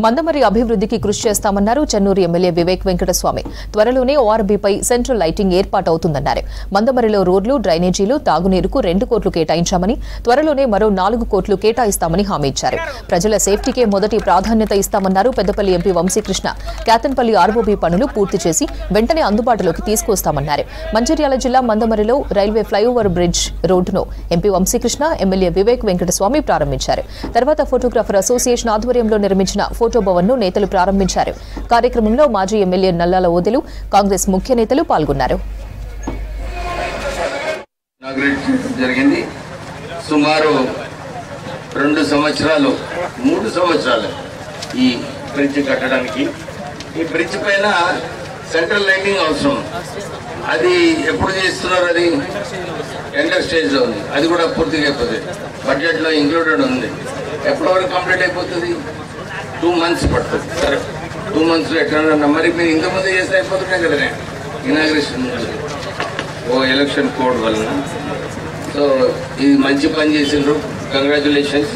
మందమరి అభివృద్ధికి కృషి చేస్తామన్నారు చెన్నూరు ఎమ్మెల్యే వివేక్ వెంకటస్వామి. త్వరలోనే ఓఆర్బీపై సెంట్రల్ లైటింగ్ ఏర్పాటవుతుందన్నారు. మందమరిలో రోడ్లు, డ్రైనేజీలు, తాగునీరుకు 2 కోట్లు కేటాయించామని, త్వరలోనే మరో 4 కోట్లు కేటాయిస్తామని హామీ ఇచ్చారు. ప్రజల సేఫ్టీకే మొదటి ప్రాధాన్యత ఇస్తామన్నారు. పెద్దపల్లి ఎంపీ వంశీకృష్ణ కేతన్పల్లి ఆర్ఓబీ పనులు పూర్తి చేసి వెంటనే అందుబాటులోకి తీసుకొస్తామన్నారు. మంచిర్యాల జిల్లా మందమరిలో రైల్వే ఫ్లైఓవర్ బ్రిడ్జ్ రోడ్డును ఎంపీ వంశీకృష్ణ, ఎమ్మెల్యే వివేక్ వెంకటస్వామి ప్రారంభించారు. తర్వాత ఫోటోగ్రాఫర్ అసోసియేషన్ ఆధ్వర్యంలో నిర్మించిన ఫోటో భవన్ ను నేతలు ప్రారంభించారు. కార్యక్రమంలో మాజీ ఎమ్మెల్యే నల్లాల ఓదెలు, కాంగ్రెస్ ముఖ్య నేతలు పాల్గొన్నారు. జరిగింది సుమారు 2 సంవత్సరాలు 3 సంవత్సరాలు ఈ బ్రిడ్జ్ కట్టడానికి. ఈ బ్రిడ్జ్ పైన సెంట్రల్ లైటింగ్ అవసరం. అది ఎప్పుడు చేస్తున్నారు? అది ఎండర్ స్టేజ్ లో ఉంది. అది కూడా పూర్తిగా అయిపోతుంది. బడ్జెట్ లో ఇంక్లూడెడ్ ఉంది. ఎప్పటి వరకు కంప్లీట్ అయిపోతుంది? 2 months పడుతుంది. సరే, 2 months లో ఎట్లా మరి మీరు ఇంతకుముందు చేస్తే అయిపోతున్నాయి కదా ఇనాగ్రేషన్ ఎలక్షన్ కోడ్ వలన. సో ఇది మంచి పని చేసిండ్రు, కంగ్రాచులేషన్స్.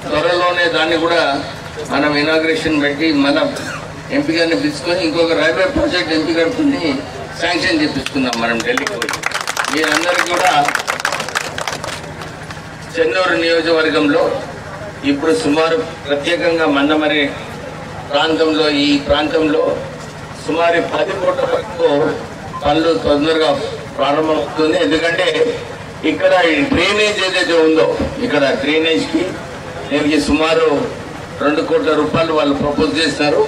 త్వరలోనే దాన్ని కూడా మనం ఇనాగ్రేషన్ పెట్టి మన ఎంపీ గారిని పిలుచుకొని ఇంకొక రైల్వే ప్రాజెక్ట్ ఎంపీ గారిని శాంక్షన్ చేపిస్తున్నాం మనం ఢిల్లీకి పోయి. మీరందరికీ కూడా చెన్నూరు నియోజకవర్గంలో ఇప్పుడు సుమారు ప్రత్యేకంగా మందమరి ప్రాంతంలో ఈ ప్రాంతంలో సుమారు 10 కోట్ల వరకు పనులు తొందరగా ప్రారంభమవుతుంది. ఎందుకంటే ఇక్కడ ఈ డ్రైనేజ్ ఏదైతే ఉందో, ఇక్కడ డ్రైనేజ్కి దీనికి సుమారు 2 కోట్ల రూపాయలు వాళ్ళు ప్రపోజ్ చేస్తారు.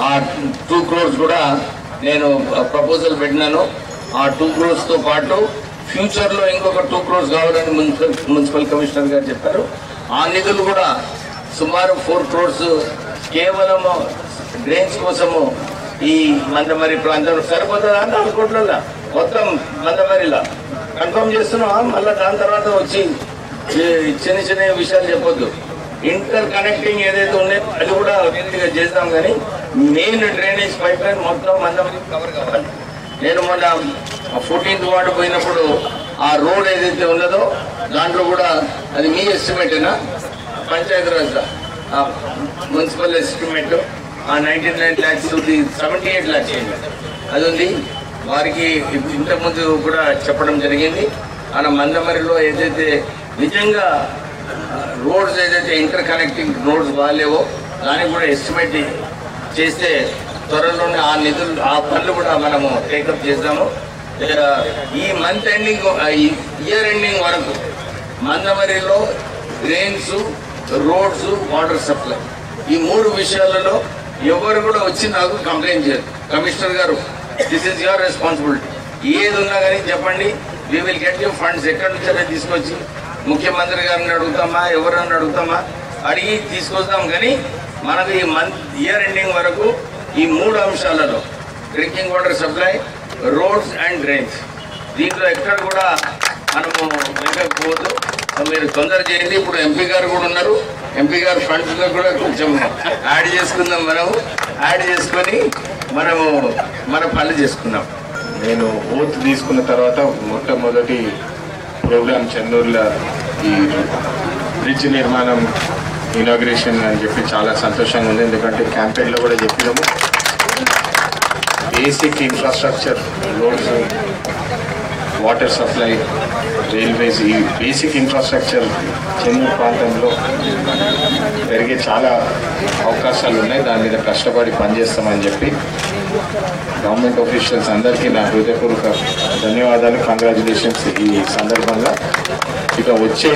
ఆ 2 crores కూడా నేను ప్రపోజల్ పెట్టినాను. ఆ 2 crores పాటు ఫ్యూచర్లో ఇంకొక 2 crores కావాలని మున్సిపల్ కమిషనర్ గారు చెప్పారు. ఆ నిధులు కూడా సుమారు 4 crores కేవలం డ్రైన్స్ కోసము ఈ మందమరి ప్రాంతంలో సరిపోతుందా? 4 కోట్ల మొత్తం మందమరిలా కన్ఫర్మ్ చేస్తున్నావా? మళ్ళీ దాని తర్వాత వచ్చి చిన్న చిన్న విషయాలు చెప్పొద్దు. ఇంటర్ కనెక్టింగ్ ఏదైతే ఉన్నాయో అది కూడా నీట్గా చేద్దాం, కానీ మెయిన్ డ్రైనేజ్ పైప్ లైన్ మొత్తం మందమరి కవర్ కావాలి. నేను మొన్న 14th వార్డు పోయినప్పుడు ఆ రోడ్ ఏదైతే ఉన్నదో దాంట్లో కూడా అది మీ ఎస్టిమేటేనా? పంచాయతీరాజ్ మున్సిపల్ ఎస్టిమేట్ ఆ 99 lakhs 78 lakhs అది ఉంది. వారికి ఇంతకుముందు కూడా చెప్పడం జరిగింది. మన మందమరిలో ఏదైతే నిజంగా రోడ్స్ ఏదైతే ఇంటర్ కనెక్టింగ్ రోడ్స్ బాగాలేవో దానికి కూడా ఎస్టిమేట్ చేస్తే త్వరలోనే ఆ నిధులు ఆ పనులు కూడా మనము టేకప్ చేద్దాము. ఈ మంత్ ఎండింగ్ ఇయర్ ఎండింగ్ వరకు మందమరిలో డ్రైన్స్, రోడ్స్, వాటర్ సప్లై ఈ 3 విషయాలలో ఎవరు కూడా వచ్చి నాకు కంప్లైంట్ చేయరు. కమిషనర్ గారు, దిస్ ఈజ్ యువర్ రెస్పాన్సిబిలిటీ. ఏది ఉన్నా కానీ చెప్పండి, we will get you funds. ఎక్కడి నుంచైనా తీసుకొచ్చి ముఖ్యమంత్రి గారిని అడుగుతామా, ఎవరైనా అడుగుతామా, అడిగి తీసుకొస్తాం. కానీ మనకు ఈ మంత్ ఇయర్ ఎండింగ్ వరకు ఈ 3 అంశాలలో drinking water supply, roads and drains, దీంట్లో ఎక్కడ కూడా మనము వెనకపోవద్దు. మీరు తొందర చేయండి. ఇప్పుడు ఎంపీ గారు కూడా ఉన్నారు. ఎంపీ గారు ఫండ్స్లో కూడా కొంచెం యాడ్ చేసుకుందాం. యాడ్ చేసుకొని మనము మన పనులు చేసుకుందాం. నేను ఓత్ తీసుకున్న తర్వాత మొట్టమొదటి ప్రోగ్రామ్ చెన్నూరులో ఈ బ్రిడ్జ్ నిర్మాణం ఇనాగ్రేషన్ అని చెప్పి చాలా సంతోషంగా ఉంది. ఎందుకంటే క్యాంపెయిన్లో కూడా చెప్పినాము, basic infrastructure, roads, water supply, railways, ఈ బేసిక్ ఇన్ఫ్రాస్ట్రక్చర్ చెన్నూరు ప్రాంతంలో పెరిగే చాలా అవకాశాలు ఉన్నాయి. దాని మీద కష్టపడి పనిచేస్తామని చెప్పి గవర్నమెంట్ ఆఫీషియల్స్ అందరికీ నా హృదయపూర్వక ధన్యవాదాలు, కంగ్రాచులేషన్స్. ఈ సందర్భంగా ఇక వచ్చే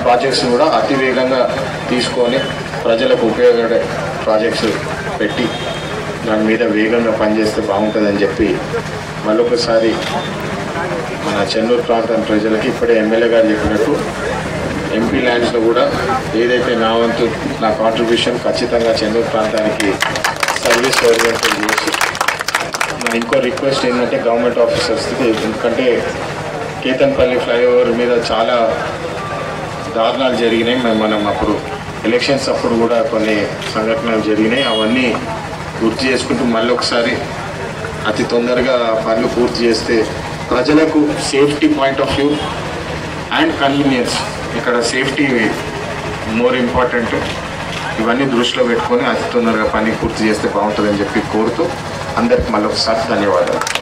ప్రాజెక్ట్స్ కూడా అతి వేగంగా తీసుకొని ప్రజలకు ఉపయోగపడే ప్రాజెక్ట్స్ పెట్టి దాని మీద వేగంగా పనిచేస్తే బాగుంటుందని చెప్పి మరొకసారి మన చెన్నూరు ప్రాంతం ప్రజలకి ఇప్పుడే ఎమ్మెల్యే గారు చెప్పినట్టు ఎంపీ ల్యాండ్స్లో కూడా ఏదైతే నా వంతు నా కాంట్రిబ్యూషన్ ఖచ్చితంగా చెన్నూరు ప్రాంతానికి సర్వీస్ ఓరియంటెడ్ చేసి, నా ఇంకో రిక్వెస్ట్ ఏంటంటే గవర్నమెంట్ ఆఫీసర్స్కి, ఎందుకంటే కేతన్పల్లి ఫ్లైఓవర్ మీద చాలా దారుణాలు జరిగినాయి. మనం అప్పుడు ఎలక్షన్స్ అప్పుడు కూడా కొన్ని సంఘటనలు జరిగినాయి. అవన్నీ గుర్తు చేసుకుంటూ మళ్ళీ ఒకసారి అతి తొందరగా పనులు పూర్తి చేస్తే ప్రజలకు safety point of view and convenience, ఇక్కడ సేఫ్టీ మోర్ ఇంపార్టెంట్. ఇవన్నీ దృష్టిలో పెట్టుకొని అతి తొందరగా పని పూర్తి చేస్తే బాగుంటుందని చెప్పి కోరుతూ అందరికి మళ్ళీ ఒకసారి ధన్యవాదాలు.